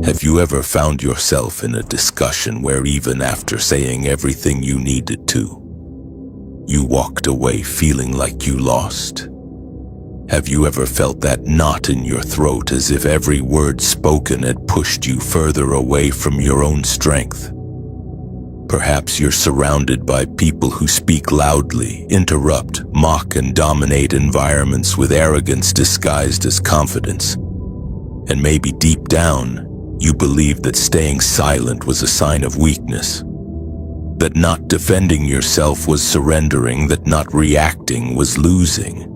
Have you ever found yourself in a discussion where even after saying everything you needed to, you walked away feeling like you lost? Have you ever felt that knot in your throat as if every word spoken had pushed you further away from your own strength? Perhaps you're surrounded by people who speak loudly, interrupt, mock, and dominate environments with arrogance disguised as confidence. And maybe deep down, you believed that staying silent was a sign of weakness, that not defending yourself was surrendering, that not reacting was losing.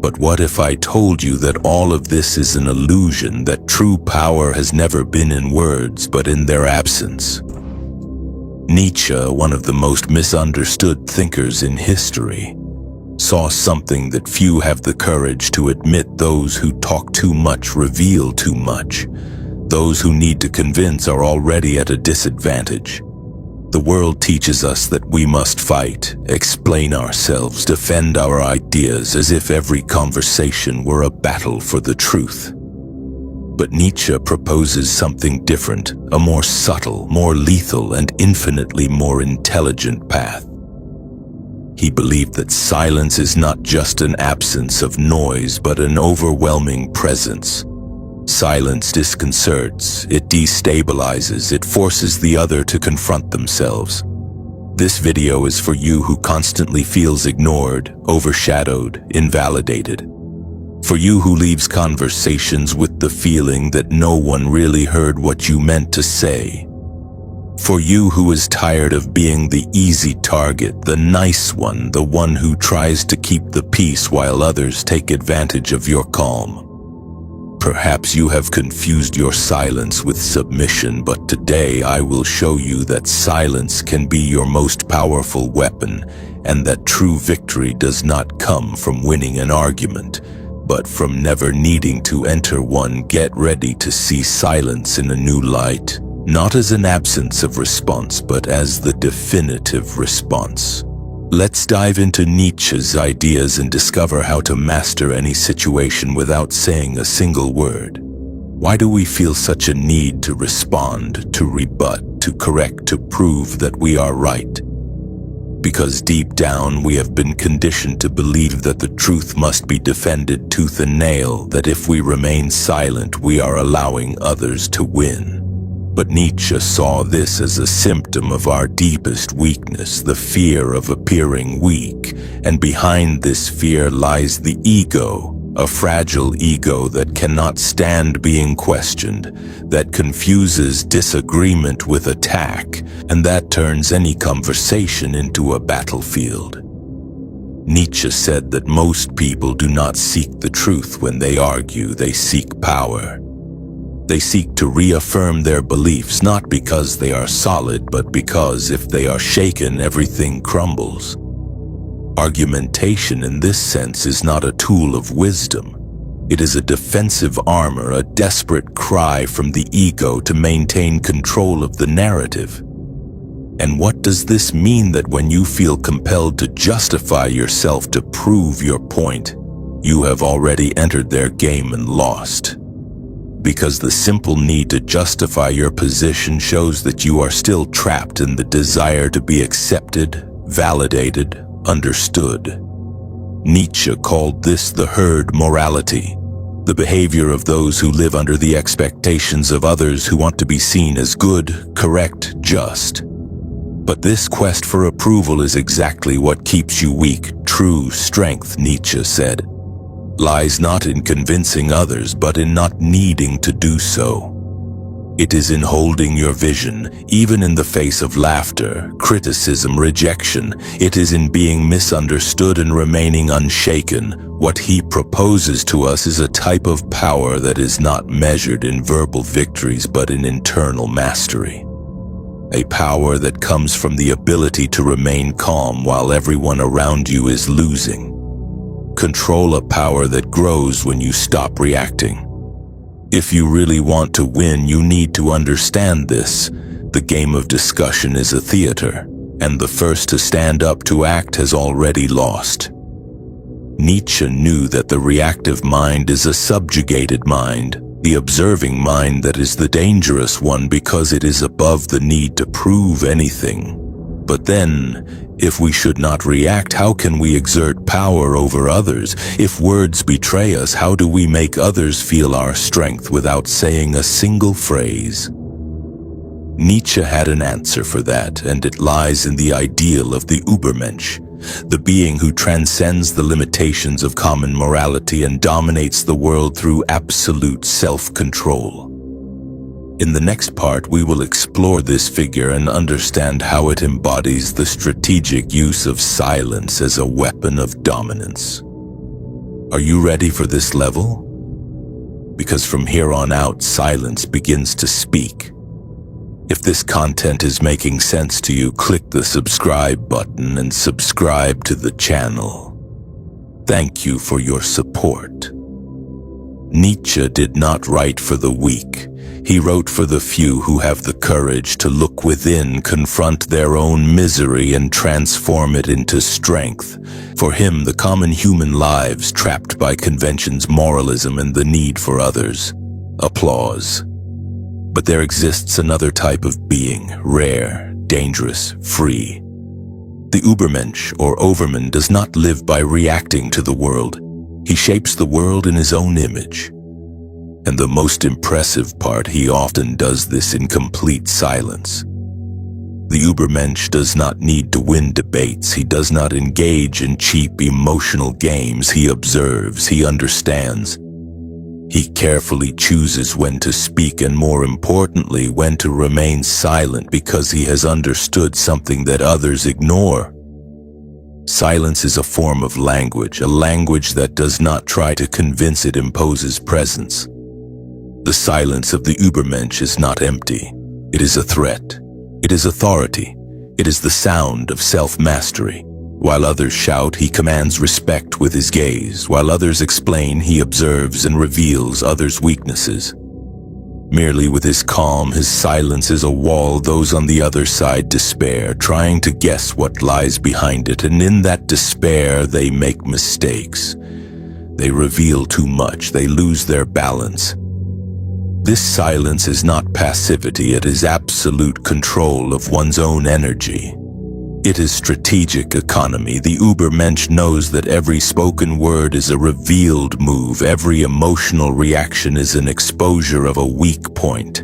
But what if I told you that all of this is an illusion, that true power has never been in words but in their absence? Nietzsche, one of the most misunderstood thinkers in history, saw something that few have the courage to admit: those who talk too much reveal too much. Those who need to convince are already at a disadvantage. The world teaches us that we must fight, explain ourselves, defend our ideas, as if every conversation were a battle for the truth. But Nietzsche proposes something different, a more subtle, more lethal, and infinitely more intelligent path. He believed that silence is not just an absence of noise, but an overwhelming presence. Silence disconcerts, it destabilizes, it forces the other to confront themselves. This video is for you who constantly feels ignored, overshadowed, invalidated. For you who leaves conversations with the feeling that no one really heard what you meant to say. For you who is tired of being the easy target, the nice one, the one who tries to keep the peace while others take advantage of your calm. Perhaps you have confused your silence with submission, but today I will show you that silence can be your most powerful weapon, and that true victory does not come from winning an argument, but from never needing to enter one. Get ready to see silence in a new light, not as an absence of response, but as the definitive response. Let's dive into Nietzsche's ideas and discover how to master any situation without saying a single word. Why do we feel such a need to respond, to rebut, to correct, to prove that we are right? Because deep down we have been conditioned to believe that the truth must be defended tooth and nail, that if we remain silent we are allowing others to win. But Nietzsche saw this as a symptom of our deepest weakness, the fear of appearing weak. And behind this fear lies the ego, a fragile ego that cannot stand being questioned, that confuses disagreement with attack, and that turns any conversation into a battlefield. Nietzsche said that most people do not seek the truth when they argue, they seek power. They seek to reaffirm their beliefs, not because they are solid, but because if they are shaken, everything crumbles. Argumentation in this sense is not a tool of wisdom. It is a defensive armor, a desperate cry from the ego to maintain control of the narrative. And what does this mean? That when you feel compelled to justify yourself, to prove your point, you have already entered their game and lost. Because the simple need to justify your position shows that you are still trapped in the desire to be accepted, validated, understood. Nietzsche called this the herd morality, the behavior of those who live under the expectations of others, who want to be seen as good, correct, just. But this quest for approval is exactly what keeps you weak. True strength, Nietzsche said, lies not in convincing others, but in not needing to do so. It is in holding your vision, even in the face of laughter, criticism, rejection. It is in being misunderstood and remaining unshaken. What he proposes to us is a type of power that is not measured in verbal victories, but in internal mastery. A power that comes from the ability to remain calm while everyone around you is losing. Control a power that grows when you stop reacting. If you really want to win, you need to understand this. The game of discussion is a theater, and the first to stand up to act has already lost. Nietzsche knew that the reactive mind is a subjugated mind, The observing mind that is the dangerous one because it is above the need to prove anything. But then, if we should not react, how can we exert power over others? If words betray us, how do we make others feel our strength without saying a single phrase? Nietzsche had an answer for that, and it lies in the ideal of the Übermensch, the being who transcends the limitations of common morality and dominates the world through absolute self-control. In the next part, we will explore this figure and understand how it embodies the strategic use of silence as a weapon of dominance. Are you ready for this level? Because from here on out, silence begins to speak. If this content is making sense to you, click the subscribe button and subscribe to the channel. Thank you for your support. Nietzsche did not write for the weak. He wrote for the few who have the courage to look within, confront their own misery, and transform it into strength. For him, the common human lives trapped by convention's moralism and the need for others' applause. But there exists another type of being, rare, dangerous, free. The Übermensch, or Overman, does not live by reacting to the world. He shapes the world in his own image. And the most impressive part, he often does this in complete silence. The Übermensch does not need to win debates. He does not engage in cheap emotional games. He observes, he understands. He carefully chooses when to speak and, more importantly, when to remain silent, because he has understood something that others ignore. Silence is a form of language, a language that does not try to convince, it imposes presence. The silence of the Übermensch is not empty. It is a threat. It is authority. It is the sound of self-mastery. While others shout, he commands respect with his gaze. While others explain, he observes and reveals others' weaknesses. Merely with his calm, his silence is a wall. Those on the other side despair, trying to guess what lies behind it, and in that despair they make mistakes. They reveal too much. They lose their balance. This silence is not passivity, it is absolute control of one's own energy. It is strategic economy. The Übermensch knows that every spoken word is a revealed move, every emotional reaction is an exposure of a weak point.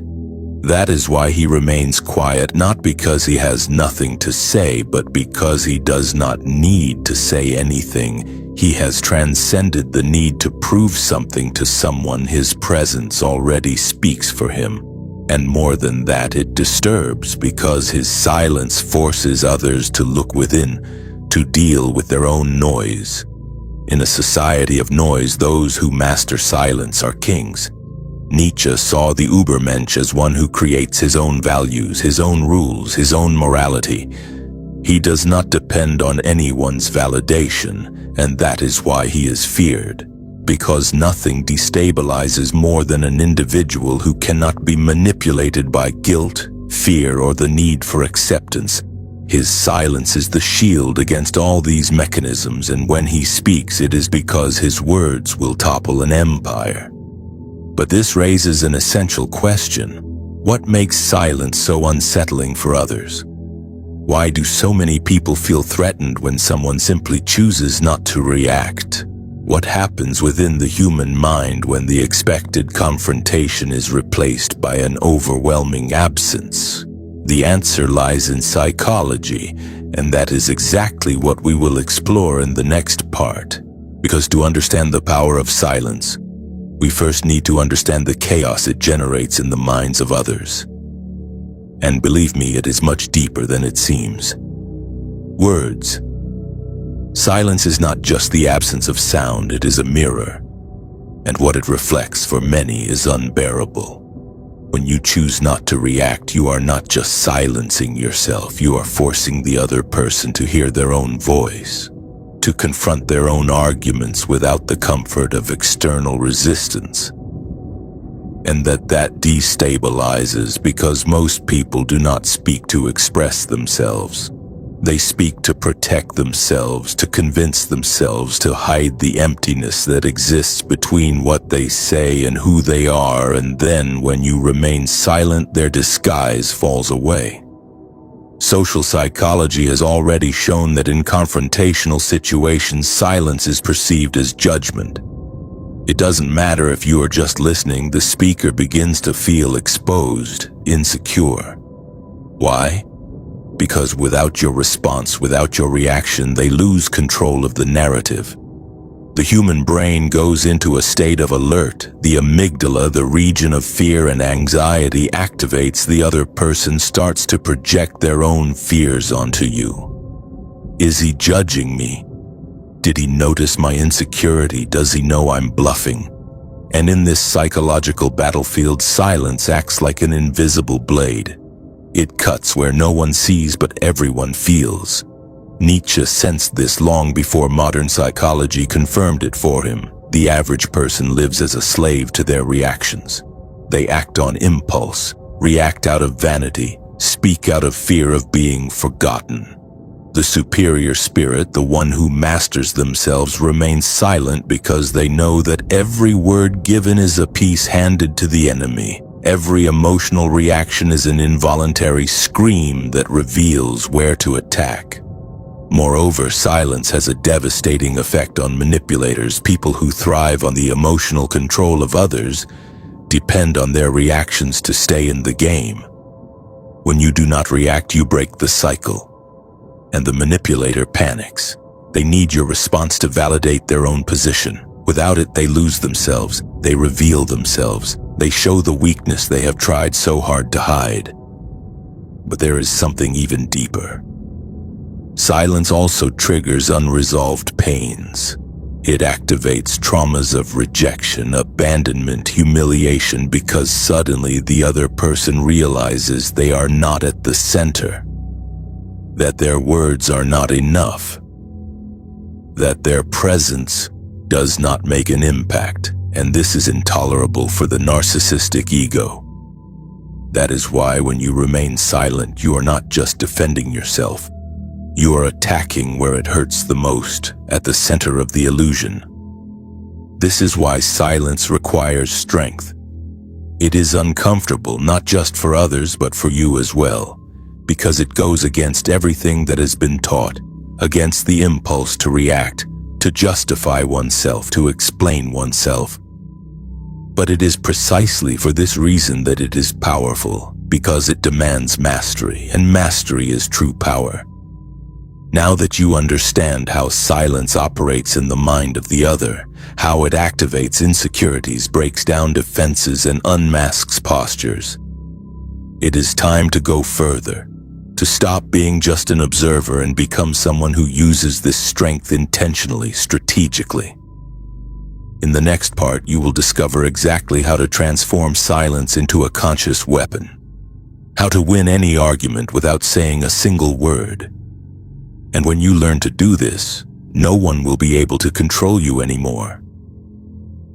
That is why he remains quiet, not because he has nothing to say, but because he does not need to say anything. He has transcended the need to prove something to someone. His presence already speaks for him. And more than that, it disturbs, because his silence forces others to look within, to deal with their own noise. In a society of noise, those who master silence are kings. Nietzsche saw the Übermensch as one who creates his own values, his own rules, his own morality. He does not depend on anyone's validation, and that is why he is feared. Because nothing destabilizes more than an individual who cannot be manipulated by guilt, fear, or the need for acceptance. His silence is the shield against all these mechanisms, and when he speaks, it is because his words will topple an empire. But this raises an essential question. What makes silence so unsettling for others? Why do so many people feel threatened when someone simply chooses not to react? What happens within the human mind when the expected confrontation is replaced by an overwhelming absence? The answer lies in psychology, and that is exactly what we will explore in the next part. Because to understand the power of silence, we first need to understand the chaos it generates in the minds of others. And believe me, it is much deeper than it seems. Words. Silence is not just the absence of sound, it is a mirror. And what it reflects for many is unbearable. When you choose not to react, you are not just silencing yourself, you are forcing the other person to hear their own voice, to confront their own arguments without the comfort of external resistance. And that destabilizes, because most people do not speak to express themselves. They speak to protect themselves, to convince themselves, to hide the emptiness that exists between what they say and who they are, and then when you remain silent, their disguise falls away. Social psychology has already shown that in confrontational situations, silence is perceived as judgment. It doesn't matter if you are just listening, the speaker begins to feel exposed, insecure. Why? Because without your response, without your reaction, they lose control of the narrative. The human brain goes into a state of alert. The amygdala, the region of fear and anxiety, activates. The other person starts to project their own fears onto you. Is he judging me? Did he notice my insecurity? Does he know I'm bluffing? And in this psychological battlefield, silence acts like an invisible blade. It cuts where no one sees but everyone feels. Nietzsche sensed this long before modern psychology confirmed it for him. The average person lives as a slave to their reactions. They act on impulse, react out of vanity, speak out of fear of being forgotten. The superior spirit, the one who masters themselves, remains silent because they know that every word given is a piece handed to the enemy. Every emotional reaction is an involuntary scream that reveals where to attack. Moreover, silence has a devastating effect on manipulators. People who thrive on the emotional control of others depend on their reactions to stay in the game. When you do not react, you break the cycle, and the manipulator panics. They need your response to validate their own position. Without it, they lose themselves. They reveal themselves. They show the weakness they have tried so hard to hide. But there is something even deeper. Silence also triggers unresolved pains. It activates traumas of rejection, abandonment, humiliation, because suddenly the other person realizes they are not at the center, that their words are not enough, that their presence does not make an impact. And this is intolerable for the narcissistic ego. That is why when you remain silent, you are not just defending yourself. You are attacking where it hurts the most, at the center of the illusion. This is why silence requires strength. It is uncomfortable, not just for others, but for you as well, because it goes against everything that has been taught, against the impulse to react, to justify oneself, to explain oneself. But it is precisely for this reason that it is powerful, because it demands mastery, and mastery is true power. Now that you understand how silence operates in the mind of the other, how it activates insecurities, breaks down defenses, and unmasks postures, it is time to go further, to stop being just an observer and become someone who uses this strength intentionally, strategically. In the next part, you will discover exactly how to transform silence into a conscious weapon, how to win any argument without saying a single word. And when you learn to do this, no one will be able to control you anymore.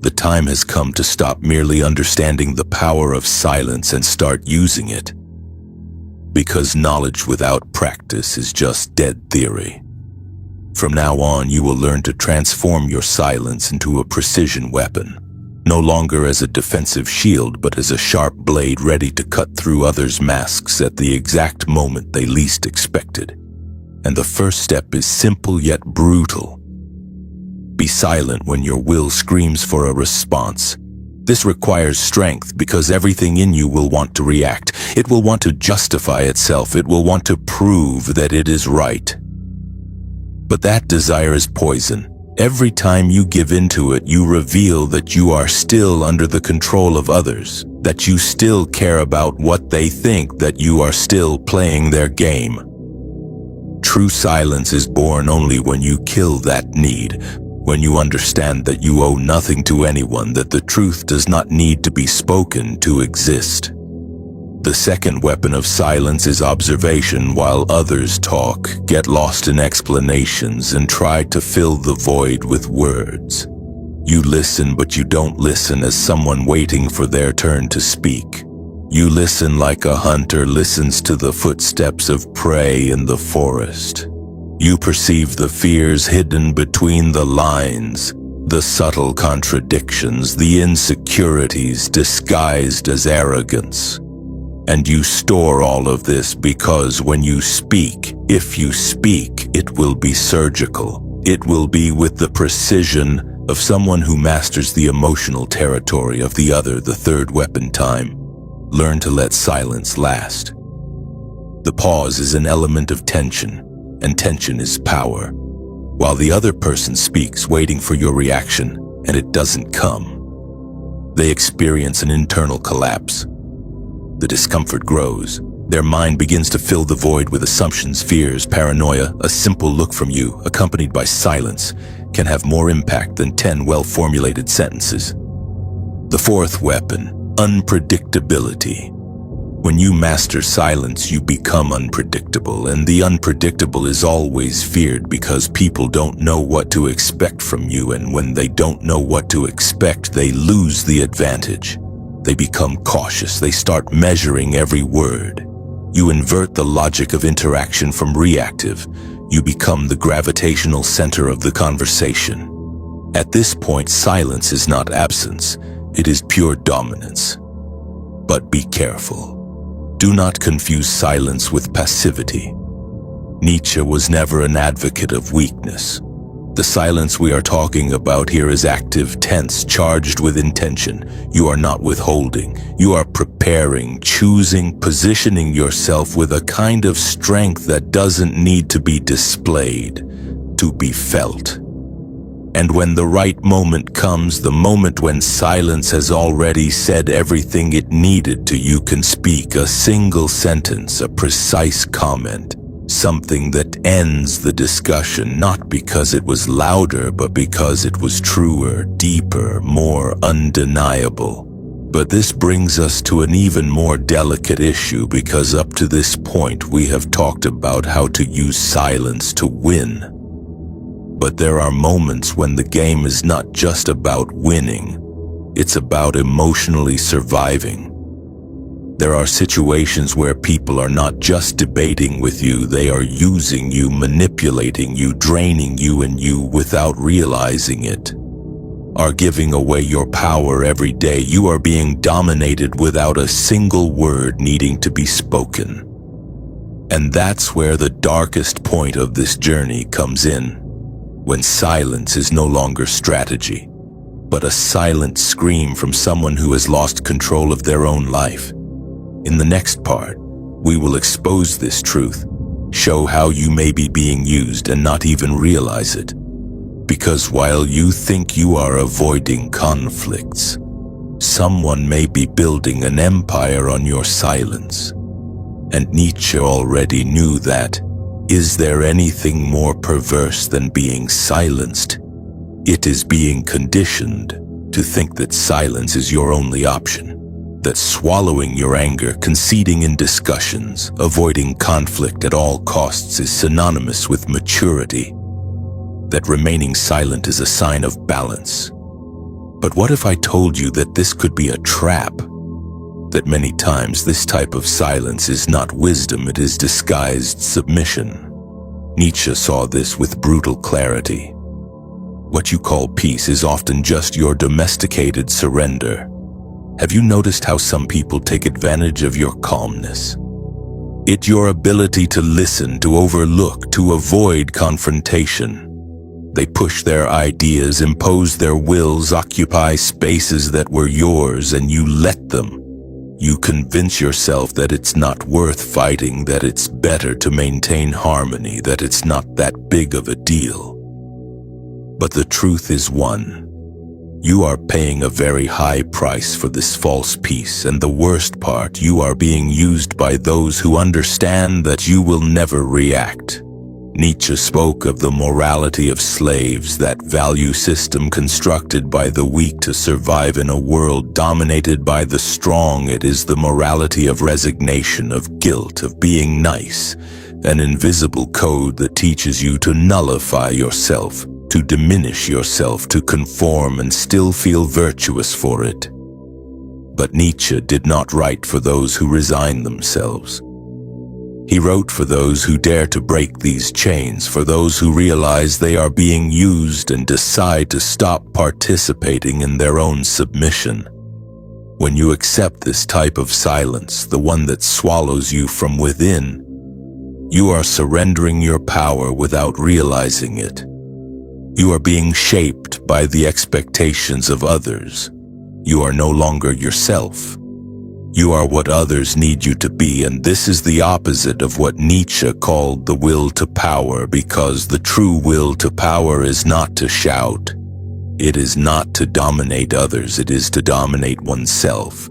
The time has come to stop merely understanding the power of silence and start using it. Because knowledge without practice is just dead theory. From now on, you will learn to transform your silence into a precision weapon, no longer as a defensive shield, but as a sharp blade ready to cut through others' masks at the exact moment they least expected. And the first step is simple yet brutal. Be silent when your will screams for a response. This requires strength because everything in you will want to react. It will want to justify itself. It will want to prove that it is right. But that desire is poison. Every time you give in to it, you reveal that you are still under the control of others, that you still care about what they think, that you are still playing their game. True silence is born only when you kill that need, when you understand that you owe nothing to anyone, that the truth does not need to be spoken to exist. The second weapon of silence is observation. While others talk, get lost in explanations, and try to fill the void with words. You listen, but you don't listen as someone waiting for their turn to speak. You listen like a hunter listens to the footsteps of prey in the forest. You perceive the fears hidden between the lines, the subtle contradictions, the insecurities disguised as arrogance. And you store all of this because when you speak, if you speak, it will be surgical. It will be with the precision of someone who masters the emotional territory of the other, the third weapon, time. Learn to let silence last. The pause is an element of tension, and tension is power. While the other person speaks, waiting for your reaction, and it doesn't come, they experience an internal collapse. The discomfort grows. Their mind begins to fill the void with assumptions, fears, paranoia. A simple look from you, accompanied by silence, can have more impact than 10 well-formulated sentences. The fourth weapon, unpredictability. When you master silence, you become unpredictable, and the unpredictable is always feared because people don't know what to expect from you, and when they don't know what to expect, they lose the advantage. They become cautious. They start measuring every word. You invert the logic of interaction from reactive. You become the gravitational center of the conversation. At this point, silence is not absence. It is pure dominance. But be careful. Do not confuse silence with passivity. Nietzsche was never an advocate of weakness. The silence we are talking about here is active tense, charged with intention. You are not withholding. You are preparing, choosing, positioning yourself with a kind of strength that doesn't need to be displayed, to be felt. And when the right moment comes, the moment when silence has already said everything it needed to, you can speak a single sentence, a precise comment, something that ends the discussion, not because it was louder, but because it was truer, deeper, more undeniable. But this brings us to an even more delicate issue, because up to this point we have talked about how to use silence to win. But there are moments when the game is not just about winning, it's about emotionally surviving. There are situations where people are not just debating with you, they are using you, manipulating you, draining you, and you, without realizing it, are giving away your power every day. You are being dominated without a single word needing to be spoken. And that's where the darkest point of this journey comes in. When silence is no longer strategy, but a silent scream from someone who has lost control of their own life. In the next part, we will expose this truth, show how you may be being used and not even realize it. Because while you think you are avoiding conflicts, someone may be building an empire on your silence. And Nietzsche already knew that. Is there anything more perverse than being silenced? It is being conditioned to think that silence is your only option, that swallowing your anger, conceding in discussions, avoiding conflict at all costs is synonymous with maturity, that remaining silent is a sign of balance. But what if I told you that this could be a trap? That many times this type of silence is not wisdom, it is disguised submission. Nietzsche saw this with brutal clarity. What you call peace is often just your domesticated surrender. Have you noticed how some people take advantage of your calmness? It's your ability to listen, to overlook, to avoid confrontation. They push their ideas, impose their wills, occupy spaces that were yours, and you let them. You convince yourself that it's not worth fighting, that it's better to maintain harmony, that it's not that big of a deal. But the truth is one. You are paying a very high price for this false peace, and the worst part, you are being used by those who understand that you will never react. Nietzsche spoke of the morality of slaves, that value system constructed by the weak to survive in a world dominated by the strong. It is the morality of resignation, of guilt, of being nice, an invisible code that teaches you to nullify yourself, to diminish yourself, to conform and still feel virtuous for it. But Nietzsche did not write for those who resign themselves. He wrote for those who dare to break these chains, for those who realize they are being used and decide to stop participating in their own submission. When you accept this type of silence, the one that swallows you from within, you are surrendering your power without realizing it. You are being shaped by the expectations of others. You are no longer yourself. You are what others need you to be, and this is the opposite of what Nietzsche called the will to power, because the true will to power is not to shout. It is not to dominate others, it is to dominate oneself.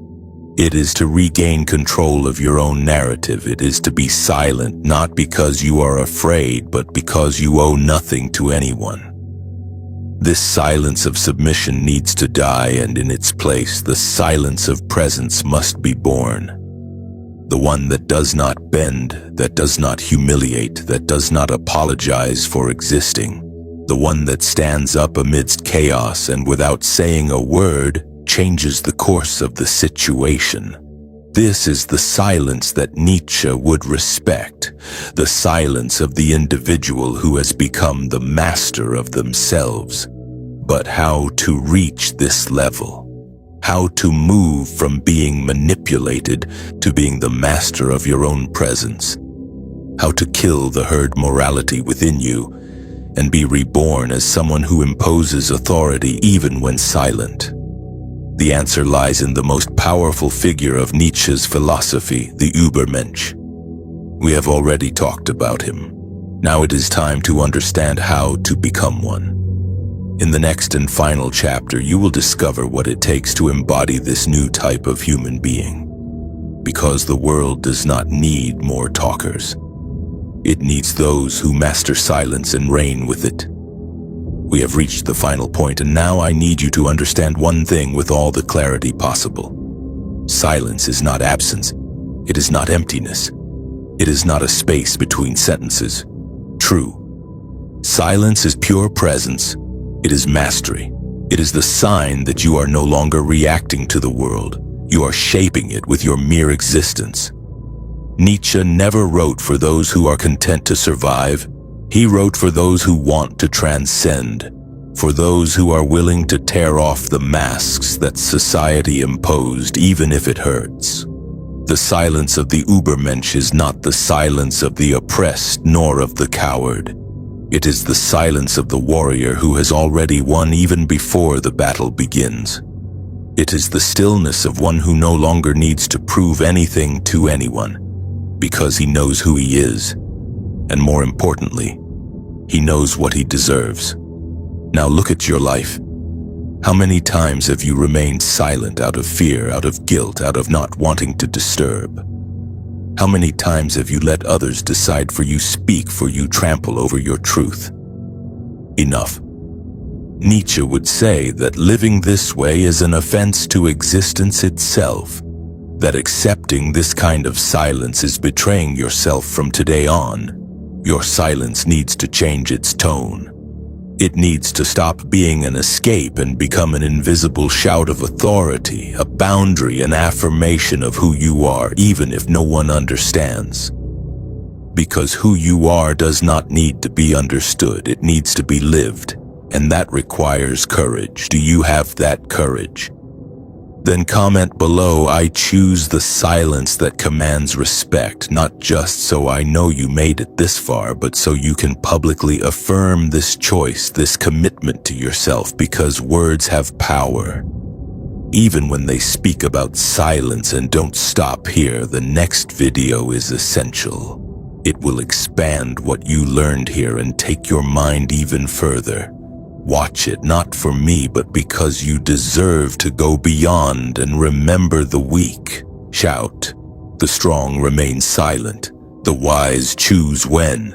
It is to regain control of your own narrative. It is to be silent, not because you are afraid, but because you owe nothing to anyone. This silence of submission needs to die, and in its place, the silence of presence must be born. The one that does not bend, that does not humiliate, that does not apologize for existing. The one that stands up amidst chaos and without saying a word, changes the course of the situation. This is the silence that Nietzsche would respect, the silence of the individual who has become the master of themselves. But how to reach this level? How to move from being manipulated to being the master of your own presence? How to kill the herd morality within you and be reborn as someone who imposes authority even when silent? The answer lies in the most powerful figure of Nietzsche's philosophy, the Übermensch. We have already talked about him. Now it is time to understand how to become one. In the next and final chapter, you will discover what it takes to embody this new type of human being. Because the world does not need more talkers. It needs those who master silence and reign with it. We have reached the final point, and now I need you to understand one thing with all the clarity possible. Silence is not absence. It is not emptiness. It is not a space between sentences. True. Silence is pure presence. It is mastery. It is the sign that you are no longer reacting to the world. You are shaping it with your mere existence. Nietzsche never wrote for those who are content to survive. He wrote for those who want to transcend, for those who are willing to tear off the masks that society imposed, even if it hurts. The silence of the Übermensch is not the silence of the oppressed nor of the coward. It is the silence of the warrior who has already won even before the battle begins. It is the stillness of one who no longer needs to prove anything to anyone, because he knows who he is, and more importantly, he knows what he deserves. Now look at your life. How many times have you remained silent out of fear, out of guilt, out of not wanting to disturb? How many times have you let others decide for you, speak for you, trample over your truth? Enough. Nietzsche would say that living this way is an offense to existence itself, that accepting this kind of silence is betraying yourself from today on. Your silence needs to change its tone. It needs to stop being an escape and become an invisible shout of authority, a boundary, an affirmation of who you are, even if no one understands. Because who you are does not need to be understood, it needs to be lived, and that requires courage. Do you have that courage? Then comment below, I choose the silence that commands respect, not just so I know you made it this far, but so you can publicly affirm this choice, this commitment to yourself, because words have power. Even when they speak about silence, and don't stop here, the next video is essential. It will expand what you learned here and take your mind even further. Watch it, not for me, but because you deserve to go beyond. And remember, the weak shout, the strong remain silent, the wise choose when,